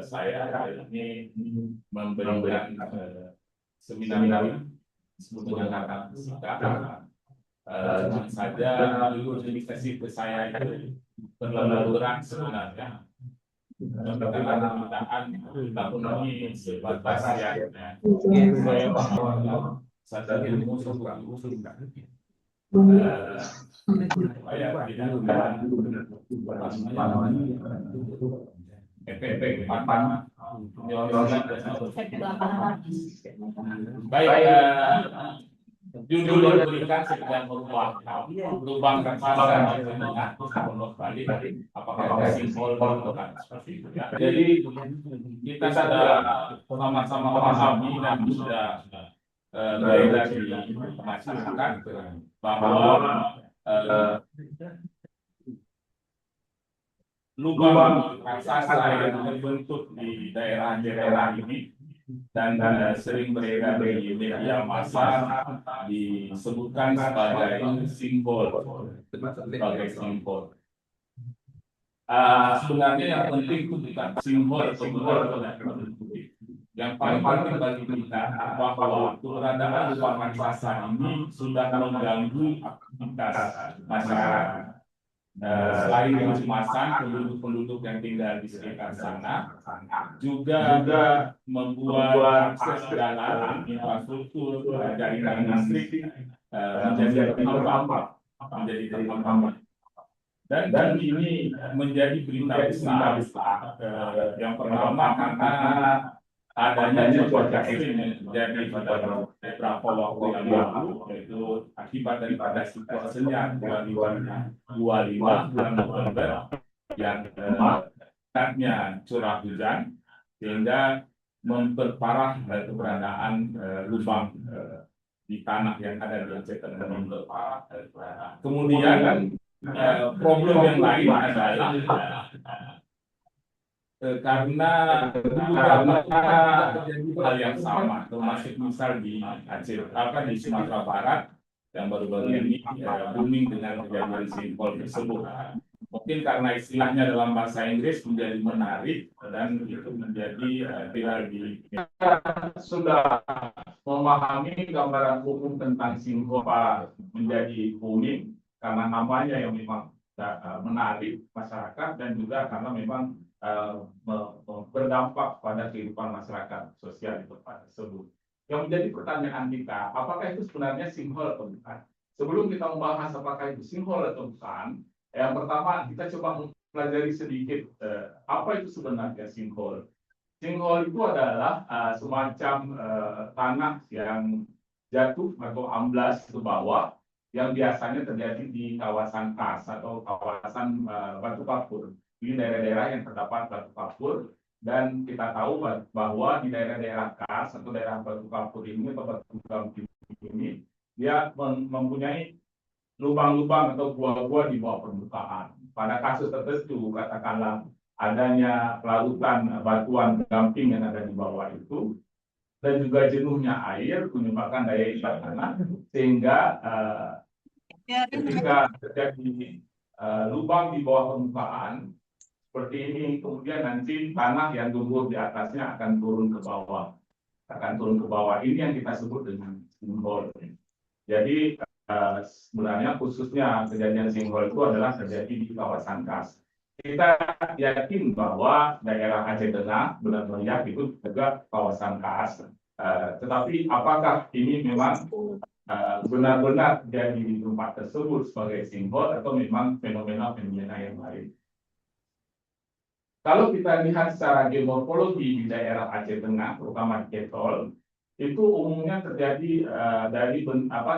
saya hari ini memberikan seminar disebut dengan kata fisika. Cuma saja judul dikasih ke saya itu terlalu berat sebenarnya. Karena permintaan tahun ini sebatas yang saya bahwa sadar ilmu supaya tidak efek panjang. Baik, judul yang diberikan sedang merubah lubang raksasa di tengah Pondok Bali. Apakah simbol bukan seperti itu ya? Jadi kita sudah sama-sama memahami dan sudah beredar di masyarakat bahwa lubang raksasa yang terbentuk di daerah-daerah ini dan sering beredar di media massa disebutkan sebagai simbol. Sebenarnya yang penting itu bukan simbol atau yang paling penting bagi kita bahwa keberadaan lubang raksasa ini sudah mengganggu aktivitas masyarakat. Selain kecemasan penduduk-penduduk yang tinggal di sekitar sana, juga membuat akses jalan, infrastruktur, jaringan listrik menjadi terhambat. Dan ini menjadi berita besar. Yang pertama karena adanya cuaca ekstrim yang terjadi pada beberapa waktu yang lalu, yaitu akibat daripada situasi senyap 25 bulan November yang datangnya curah hujan sehingga memperparah keberadaan lubang di tanah yang ada di Aceh Tengah. Kemudian problem yang lain adalah karena terjadi hal yang sama, termasuk misal di Aceh, di Sumatera Barat yang baru-baru ini booming dengan kejadian simbol tersebut. Mungkin karena istilahnya dalam bahasa Inggris menjadi menarik dan itu menjadi viral di sudah memahami gambaran umum tentang simbol menjadi booming karena namanya yang memang menarik masyarakat dan juga karena memang berdampak pada kehidupan masyarakat sosial di tempat tersebut. Yang menjadi pertanyaan kita, apakah itu sebenarnya simbol atau bukan? Sebelum kita membahas apakah itu simbol atau bukan, yang pertama kita coba mempelajari sedikit apa itu sebenarnya simbol. Simbol itu adalah semacam tanah yang jatuh atau amblas ke bawah yang biasanya terjadi di kawasan kas atau kawasan batu kapur. Di daerah-daerah yang terdapat batu kapur, dan kita tahu bahwa di daerah-daerah kas atau daerah batu kapur ini atau batu gamping ini dia mempunyai lubang-lubang atau gua-gua di bawah permukaan. Pada kasus tertentu katakanlah adanya larutan batuan gamping yang ada di bawah itu dan juga jenuhnya air menyebabkan daya ikat tanah sehingga ketika terjadi lubang di bawah permukaan seperti ini, kemudian nanti tanah yang tumbuh di atasnya akan turun ke bawah. Ini yang kita sebut dengan simbol. Jadi sebenarnya khususnya kejadian simbol itu adalah terjadi di kawasan kas. Kita yakin bahwa daerah Aceh Tengah benar-benar itu juga kawasan kas. Tetapi apakah ini memang benar-benar terjadi di tempat tersebut sebagai simbol atau memang fenomena-fenomena yang lain? Kalau kita lihat secara geomorfologi di daerah Aceh Tengah, terutama di Ketol, itu umumnya terjadi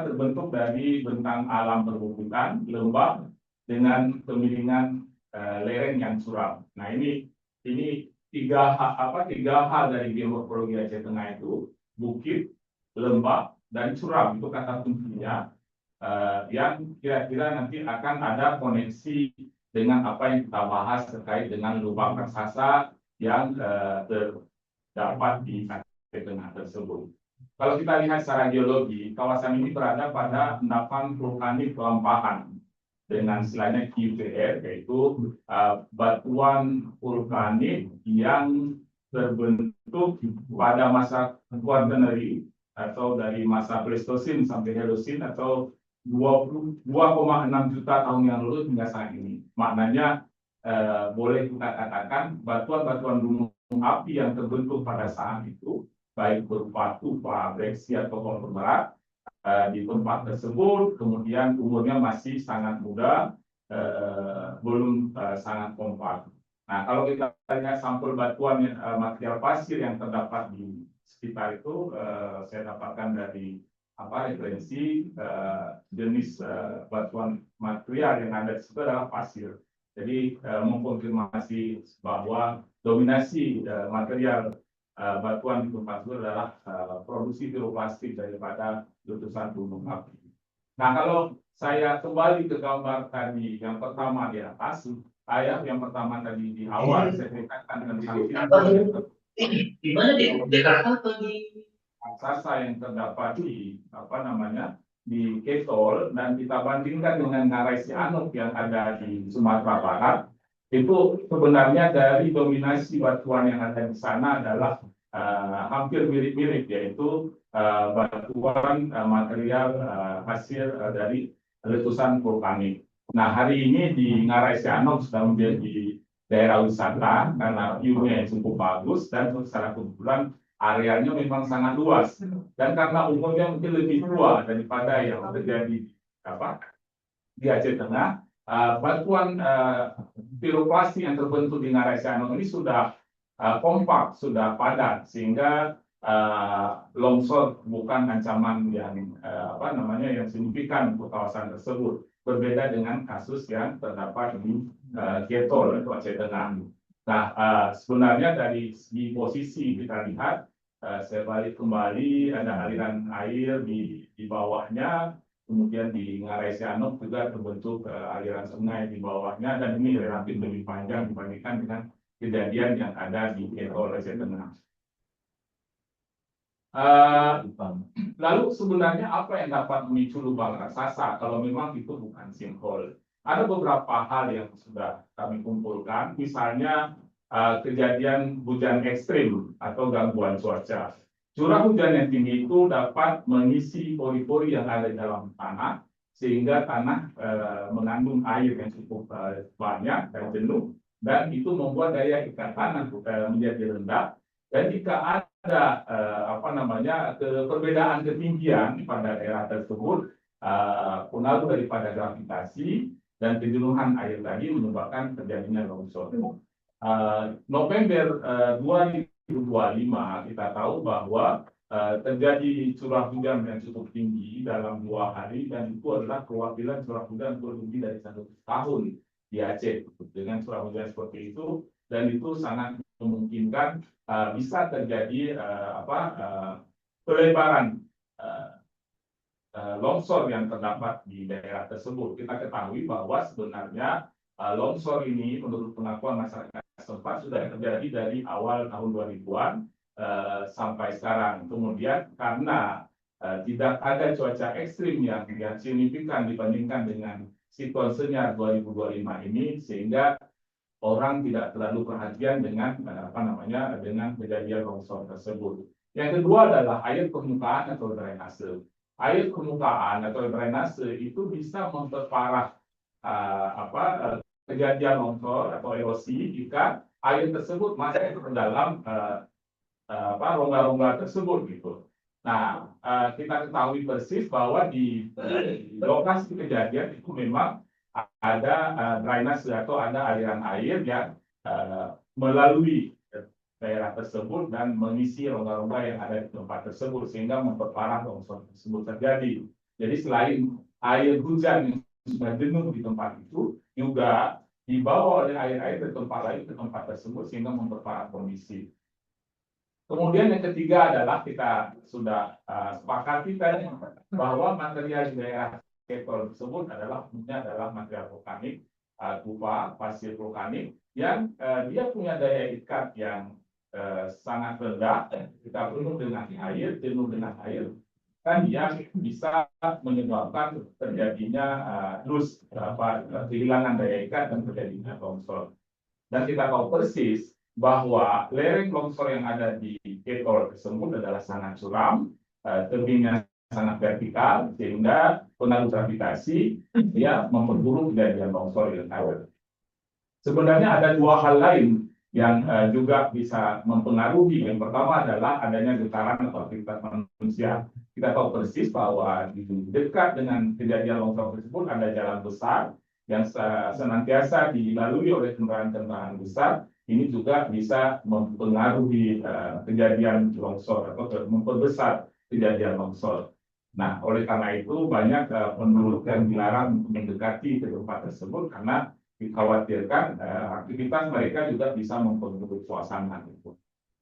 terbentuk dari bentang alam perbukitan, lembah dengan kemiringan lereng yang curam. Nah ini tiga hal dari geomorfologi Aceh Tengah itu: bukit, lembah, dan curam. Itu kata kuncinya yang kira-kira nanti akan ada koneksi dengan apa yang kita bahas terkait dengan lubang raksasa yang terdapat di Aceh Tengah tersebut. Kalau kita lihat secara geologi, kawasan ini berada pada endapan vulkanik Lampahan. dengan istilahnya QVR, yaitu batuan vulkanik yang terbentuk pada masa Quaternary atau dari masa Pleistosen sampai Holocene atau 22,6 juta tahun yang lalu hingga saat ini. Maknanya boleh kita katakan batuan-batuan gunung api yang terbentuk pada saat itu, baik berupa tufa, breksi atau konglomerat di tempat tersebut, kemudian umurnya masih sangat muda, belum sangat kompak. Nah, kalau kita lihat sampel batuan material pasir yang terdapat di sekitar itu, saya dapatkan dari referensi jenis batuan material yang ada di situ adalah pasir. Jadi mengkonfirmasi bahwa dominasi material batuan di tempat itu adalah produksi piroplastik daripada letusan gunung api. Nah, kalau saya kembali ke gambar tadi yang pertama di atas, yang pertama tadi di awal saya ceritakan tentang di mana di Jakarta atau di raksasa yang terdapat di di Ketol, dan kita bandingkan dengan Ngarai Sianuk yang ada di Sumatera Barat, itu sebenarnya dari dominasi batuan yang ada di sana adalah hampir mirip-mirip, yaitu batuan material hasil dari letusan vulkanik. Nah, hari ini di Ngarai Sianuk sudah menjadi daerah wisata karena view-nya yang cukup bagus dan secara kebetulan areanya memang sangat luas, dan karena umurnya mungkin lebih tua daripada yang terjadi di Aceh Tengah, batuan piroplastik yang terbentuk di Ngarai Sianuk ini sudah kompak, sudah padat, sehingga longsor bukan ancaman yang yang signifikan untuk kawasan tersebut, berbeda dengan kasus yang terdapat di Ketol atau Aceh Tengah. Nah, sebenarnya dari segi posisi kita lihat, saya balik kembali, ada aliran air di bawahnya, kemudian di Ngarai Sianuk juga terbentuk aliran sungai di bawahnya, dan ini relatif lebih panjang dibandingkan dengan kejadian yang ada di Ketol Aceh Tengah. Lalu sebenarnya apa yang dapat memicu lubang raksasa kalau memang itu bukan sinkhole? Ada beberapa hal yang sudah kami kumpulkan, misalnya kejadian hujan ekstrim atau gangguan cuaca. Curah hujan yang tinggi itu dapat mengisi pori-pori yang ada di dalam tanah, sehingga tanah mengandung air yang cukup banyak dan jenuh, dan itu membuat daya ikat tanah menjadi rendah. Dan jika ada perbedaan ketinggian pada daerah tersebut, pengaruh daripada gravitasi dan kejenuhan air tadi menyebabkan terjadinya longsor. November 2025 kita tahu bahwa terjadi curah hujan yang cukup tinggi dalam 2 hari, dan itu adalah perwakilan curah hujan lebih dari 1 tahun di Aceh dengan curah hujan seperti itu, dan itu sangat memungkinkan bisa terjadi pelebaran longsor yang terdapat di daerah tersebut. Kita ketahui bahwa sebenarnya longsor ini menurut pengakuan masyarakat setempat sudah terjadi dari awal tahun 2000-an sampai sekarang. Kemudian karena tidak ada cuaca ekstrim yang signifikan dibandingkan dengan siklon senyar 2025 ini, sehingga orang tidak terlalu perhatian dengan dengan kejadian longsor tersebut. Yang kedua adalah air permukaan atau drainase. Air permukaan atau drainase itu bisa memperparah kejadian longsor atau erosi jika air tersebut masuk ke dalam rongga-rongga tersebut gitu. Nah, kita ketahui persis bahwa di lokasi kejadian itu memang ada drainase atau ada aliran air yang melalui daerah tersebut dan mengisi rongga-rongga yang ada di tempat tersebut, sehingga memperparah longsor tersebut terjadi. Jadi selain air hujan yang sudah jenuh di tempat itu, juga dibawa oleh air-air ke tempat lain, ke tempat tersebut, sehingga memperparah kondisi. Kemudian yang ketiga adalah kita sudah sepakati tadi bahwa material di daerah Ketol tersebut adalah material vulkanik, tufa, pasir vulkanik, yang dia punya daya ikat yang sangat rendah. Kita penuh dengan air, jenuh dengan air, yang bisa menyebabkan terjadinya kehilangan daya ikat dan terjadinya longsor. Dan kita tahu persis bahwa lereng longsor yang ada di Ketol tersebut adalah sangat curam, tebingnya sangat vertikal, sehingga pengaruh gravitasi memperburuk kejadian longsor yang ada. Sebenarnya ada dua hal lain yang juga bisa mempengaruhi. Yang pertama adalah adanya getaran atau aktivitas manusia. Kita tahu persis bahwa di dekat dengan kejadian longsor tersebut ada jalan besar yang senantiasa dilalui oleh kendaraan-kendaraan besar. Ini juga bisa mempengaruhi kejadian longsor atau memperbesar kejadian longsor. Nah, oleh karena itu banyak penduduk yang dilarang mendekati ke tempat tersebut karena dikhawatirkan aktivitas mereka juga bisa memperburuk suasana.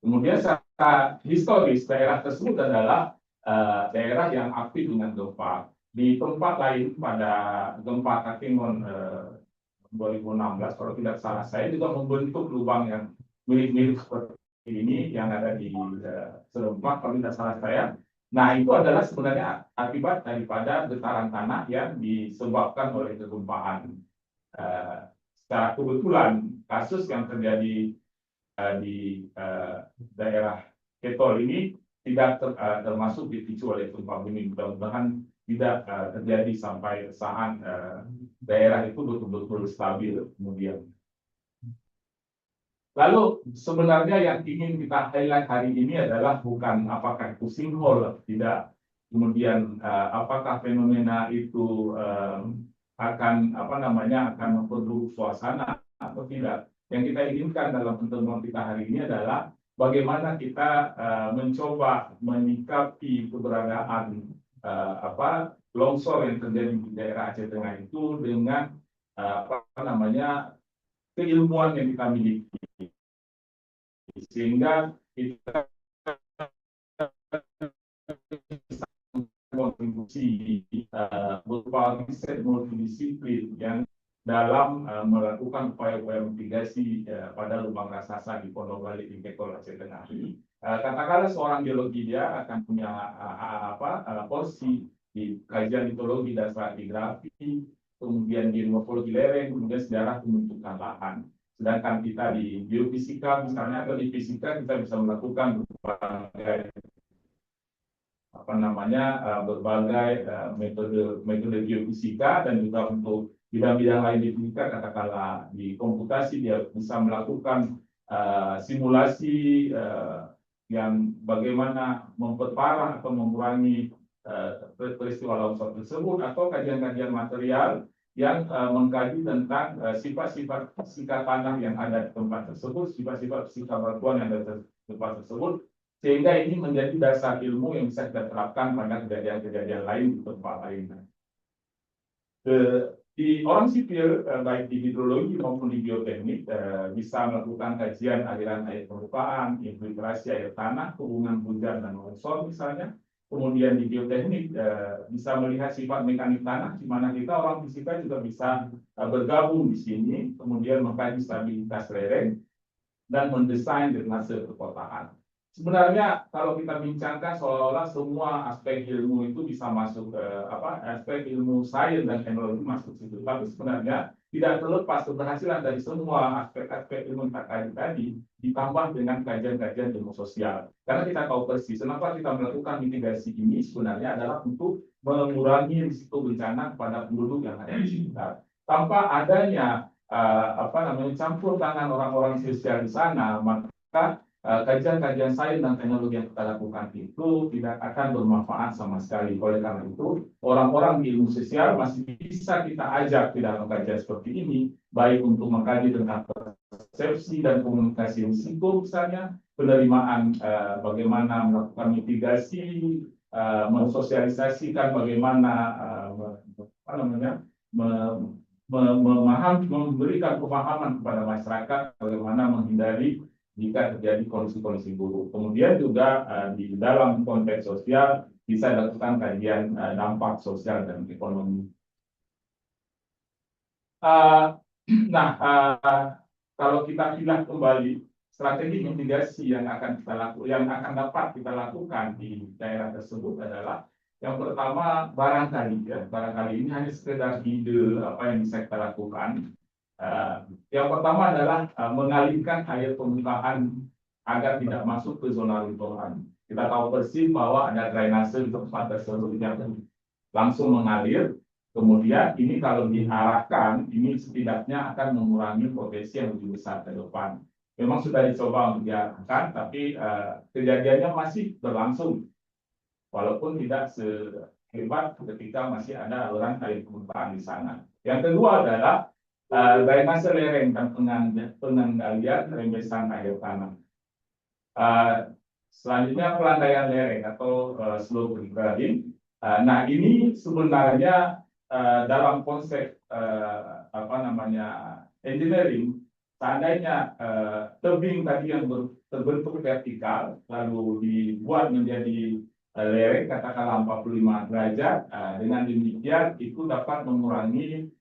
Kemudian secara historis daerah tersebut adalah daerah yang aktif dengan gempa. Di tempat lain pada gempa Katimun 2016, kalau tidak salah, saya juga membentuk lubang yang mirip-mirip seperti ini yang ada di Serempak, kalau tidak salah saya. Nah, itu adalah sebenarnya akibat daripada getaran tanah yang disebabkan oleh kegempaan. Secara kebetulan kasus yang terjadi di daerah Ketol ini tidak termasuk dipicu oleh gempa bumi. Mudah-mudahan tidak terjadi sampai saat daerah itu betul-betul stabil kemudian. Lalu sebenarnya yang ingin kita highlight hari ini adalah bukan apakah itu sinkhole atau tidak, kemudian apakah fenomena itu akan akan memperburuk suasana atau tidak. Yang kita inginkan dalam pertemuan kita hari ini adalah bagaimana kita mencoba menyikapi keberadaan longsor yang terjadi di daerah Aceh Tengah itu dengan keilmuan yang kita miliki, sehingga kita kontribusi berupa riset multidisiplin yang dalam melakukan upaya-upaya mitigasi pada lubang raksasa di Pondok Balik di Ketol Aceh Tengah. Katakanlah seorang geologi dia akan punya porsi di kajian litologi dan stratigrafi, kemudian di morfologi lereng, kemudian sejarah pembentukan lahan. Sedangkan kita di geofisika misalnya, atau di fisika kita bisa melakukan berbagai metode geofisika, dan juga untuk bidang-bidang lain di fisika, katakanlah di komputasi dia bisa melakukan simulasi yang bagaimana memperparah atau mengurangi peristiwa longsor tersebut, atau kajian-kajian material yang mengkaji tentang sifat-sifat fisika tanah yang ada di tempat tersebut, sifat-sifat fisika batuan yang ada di tempat tersebut, sehingga ini menjadi dasar ilmu yang bisa kita terapkan pada kejadian-kejadian lain di tempat lain. Di orang sipil, baik di hidrologi maupun di bioteknik, bisa melakukan kajian aliran air permukaan, infiltrasi air tanah, hubungan hujan dan longsor misalnya. Kemudian di bioteknik bisa melihat sifat mekanik tanah, di mana kita orang fisika juga bisa bergabung di sini, kemudian mengkaji stabilitas lereng dan mendesain drainase perkotaan. Sebenarnya kalau kita bincangkan seolah-olah semua aspek ilmu itu bisa masuk ke aspek ilmu sains dan teknologi masuk situ, tapi sebenarnya tidak terlepas keberhasilan dari semua aspek-aspek ilmu tadi ditambah dengan kajian-kajian ilmu sosial. Karena kita tahu persis kenapa kita melakukan mitigasi ini sebenarnya adalah untuk mengurangi risiko bencana kepada penduduk yang ada di sekitar. Tanpa adanya campur tangan orang-orang sosial di sana, maka kajian-kajian sains dan teknologi yang kita lakukan itu tidak akan bermanfaat sama sekali. Oleh karena itu, orang-orang di ilmu sosial masih bisa kita ajak di dalam kajian seperti ini, baik untuk mengkaji tentang persepsi dan komunikasi risiko misalnya, penerimaan bagaimana melakukan mitigasi, mensosialisasikan bagaimana memberikan pemahaman kepada masyarakat bagaimana menghindari jika terjadi kondisi-kondisi buruk. Kemudian juga di dalam konteks sosial bisa dilakukan kajian dampak sosial dan ekonomi. Kalau kita lihat kembali strategi mitigasi yang akan dapat kita lakukan di daerah tersebut adalah Yang pertama, barangkali ini hanya sekedar ide apa yang bisa kita lakukan. Yang pertama adalah mengalirkan air permukaan agar tidak masuk ke zona lingkungan. Kita tahu persis bahwa ada drainase di tempat tersebut yang langsung mengalir. Kemudian ini kalau diarahkan, ini setidaknya akan mengurangi potensi yang lebih besar ke depan. Memang sudah dicoba untuk diarahkan, tapi kejadiannya masih berlangsung, walaupun tidak sehebat ketika masih ada aliran air permukaan di sana. Yang kedua adalah drainase lereng dan pengendalian rembesan air tanah. Selanjutnya pelandaian lereng atau slope grading. Nah ini sebenarnya dalam konsep engineering, seandainya tebing tadi yang terbentuk vertikal lalu dibuat menjadi lereng katakanlah 45 derajat, dengan demikian itu dapat mengurangi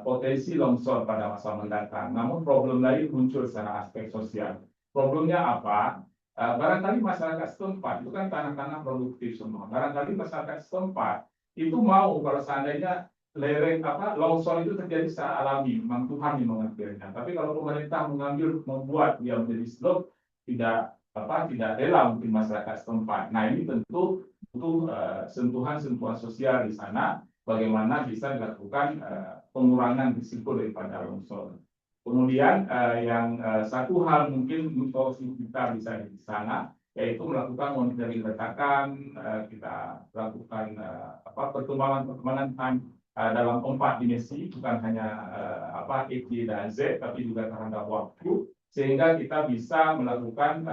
potensi longsor pada masa mendatang. Namun problem lain muncul secara aspek sosial. Problemnya apa? Barangkali masyarakat setempat itu kan tanah-tanah produktif semua. Barangkali masyarakat setempat itu mau kalau seandainya lereng longsor itu terjadi secara alami, memang Tuhan yang mengakhirnya. Tapi kalau pemerintah membuat dia menjadi slope, tidak rela mungkin masyarakat setempat. Nah ini tentu butuh sentuhan-sentuhan sosial di sana, bagaimana bisa dilakukan pengurangan risiko daripada longsor. Kemudian yang satu hal mungkin solusi kita bisa di sana, yaitu melakukan monitoring retakan, kita lakukan perkembangan dalam 4 dimensi, bukan hanya X, Y, dan Z, tapi juga terhadap waktu, sehingga kita bisa melakukan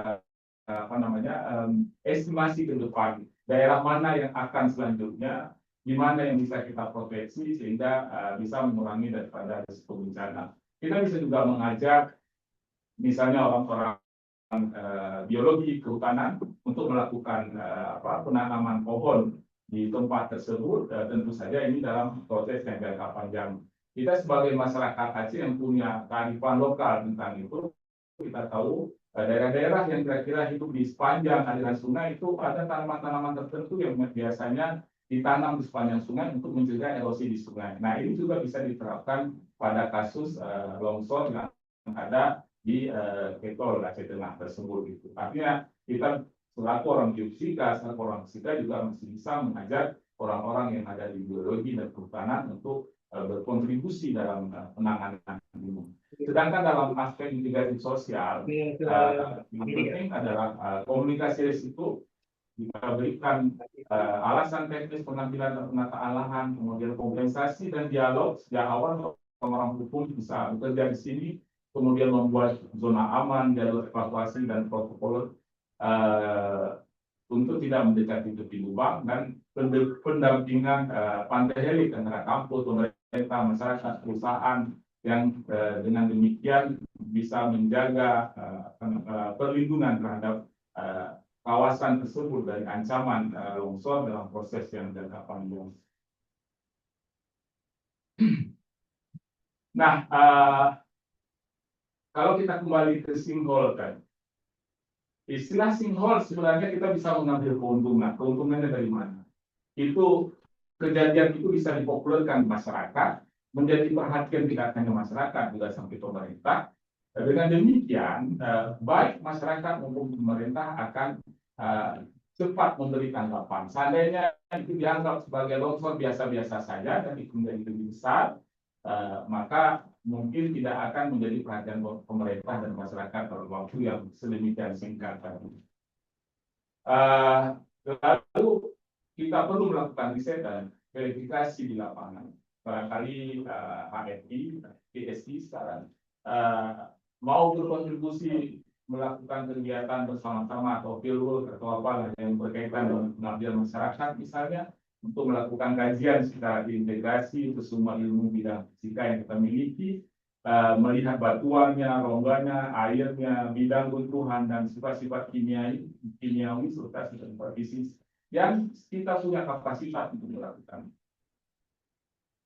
estimasi ke depan, daerah mana yang akan selanjutnya, di mana yang bisa kita proteksi sehingga bisa mengurangi daripada risiko bencana. Kita bisa juga mengajak misalnya orang-orang biologi kehutanan untuk melakukan penanaman pohon di tempat tersebut. Tentu saja ini dalam proses yang jangka panjang. Kita sebagai masyarakat Aceh yang punya kearifan lokal tentang itu, kita tahu daerah-daerah yang kira-kira hidup di sepanjang aliran sungai itu ada tanaman-tanaman tertentu yang biasanya ditanam di sepanjang sungai untuk mencegah erosi di sungai. Nah ini juga bisa diterapkan pada kasus longsor yang ada di Ketol Aceh Tengah tersebut. Gitu. Artinya kita selaku orang geofisika, selaku orang fisika juga masih bisa mengajak orang-orang yang ada di biologi dan kehutanan untuk berkontribusi dalam penanganan ini. Sedangkan dalam aspek mitigasi sosial, yang penting adalah komunikasi risiko. Kita berikan alasan teknis pengambilan dan penataan lahan, kemudian kompensasi dan dialog sejak awal orang hukum bisa bekerja di sini, kemudian membuat zona aman, jalur evakuasi dan protokol untuk tidak mendekati tepi lubang, dan pendampingan pantai helik antara kampus, pemerintah, masyarakat, perusahaan yang dengan demikian bisa menjaga perlindungan terhadap kawasan tersebut dari ancaman longsor dalam proses yang jangka panjang. Nah, kalau kita kembali ke sinkhole kan, istilah sinkhole sebenarnya kita bisa mengambil keuntungan. Keuntungannya dari mana? Itu kejadian itu bisa dipopulerkan di masyarakat, menjadi perhatian tidak hanya masyarakat, juga sampai pemerintah. Dengan demikian, baik masyarakat maupun pemerintah akan cepat memberi tanggapan. Seandainya itu dianggap sebagai longsor biasa-biasa saja dan itu menjadi lebih besar, maka mungkin tidak akan menjadi perhatian pemerintah dan masyarakat dalam waktu yang sedemikian singkat. Lalu kita perlu melakukan riset dan verifikasi di lapangan. Barangkali HFI, PSI sekarang mau berkontribusi melakukan kegiatan bersama-sama atau fieldwork atau apa yang berkaitan dengan pengabdian masyarakat misalnya, untuk melakukan kajian secara integrasi untuk semua ilmu bidang fisika yang kita miliki, melihat batuannya, rongganya, airnya, bidang runtuhan dan sifat-sifat kimiawi serta sifat fisik yang kita punya kapasitas untuk melakukan.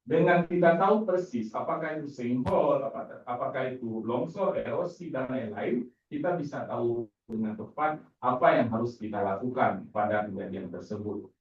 Dengan kita tahu persis apakah itu sinkhole, apakah itu longsor, erosi, dan lain-lain, kita bisa tahu dengan tepat apa yang harus kita lakukan pada kejadian tersebut.